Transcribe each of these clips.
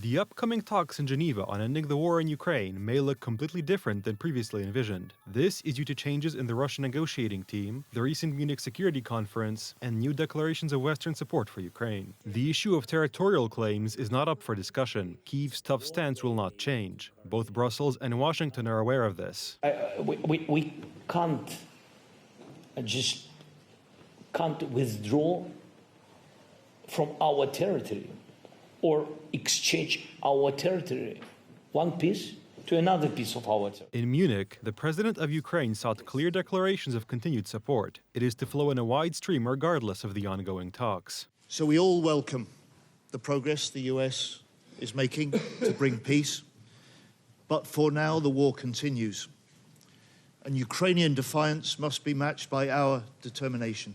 The upcoming talks in Geneva on ending the war in Ukraine may look completely different than previously envisioned. This is due to changes in the Russian negotiating team, the recent Munich Security Conference, and new declarations of Western support for Ukraine. The issue of territorial claims is not up for discussion. Kyiv's tough stance will not change. Both Brussels and Washington are aware of this. We can't withdraw from our territory or exchange our territory, one piece to another piece of our territory. In Munich, the president of Ukraine sought clear declarations of continued support. It is to flow in a wide stream regardless of the ongoing talks. So we all welcome the progress the US is making to bring peace. But for now, the war continues. And Ukrainian defiance must be matched by our determination.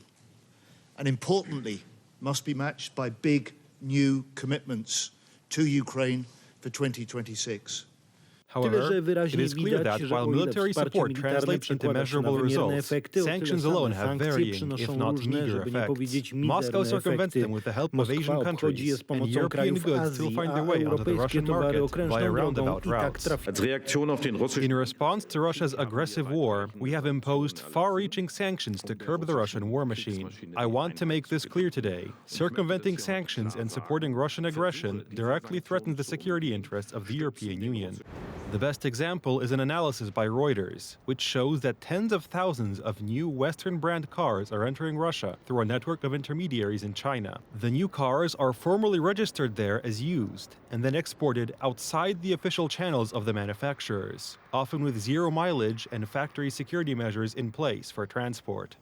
And importantly, must be matched by big new commitments to Ukraine for 2026. However, it is clear that while military support translates into measurable results, sanctions alone have varying, if not meager, effects. Moscow circumvents them with the help of Asian countries, and European goods still find their way onto the Russian market via roundabout routes. In response to Russia's aggressive war, we have imposed far-reaching sanctions to curb the Russian war machine. I want to make this clear today. Circumventing sanctions and supporting Russian aggression directly threatens the security interests of the European Union. The best example is an analysis by Reuters, which shows that tens of thousands of new Western-brand cars are entering Russia through a network of intermediaries in China. The new cars are formally registered there as used and then exported outside the official channels of the manufacturers, often with zero mileage and factory security measures in place for transport.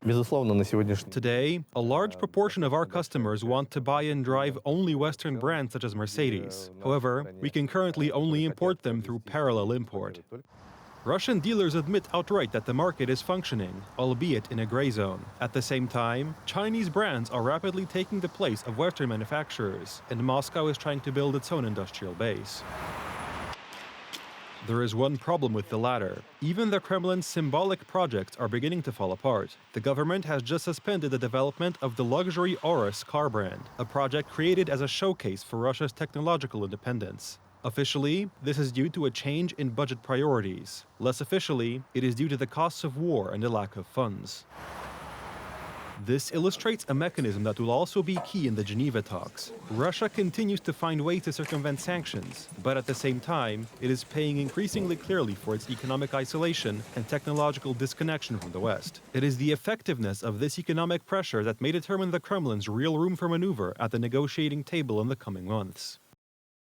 Today, a large proportion of our customers want to buy and drive only Western brands such as Mercedes. However, we can currently only import them through parallel import. Russian dealers admit outright that the market is functioning, albeit in a gray zone. At the same time, Chinese brands are rapidly taking the place of Western manufacturers, and Moscow is trying to build its own industrial base. There is one problem with the latter. Even the Kremlin's symbolic projects are beginning to fall apart. The government has just suspended the development of the luxury Urus car brand, a project created as a showcase for Russia's technological independence. Officially, this is due to a change in budget priorities. Less officially, it is due to the costs of war and the lack of funds. This illustrates a mechanism that will also be key in the Geneva talks. Russia continues to find ways to circumvent sanctions, but at the same time, it is paying increasingly clearly for its economic isolation and technological disconnection from the West. It is the effectiveness of this economic pressure that may determine the Kremlin's real room for maneuver at the negotiating table in the coming months.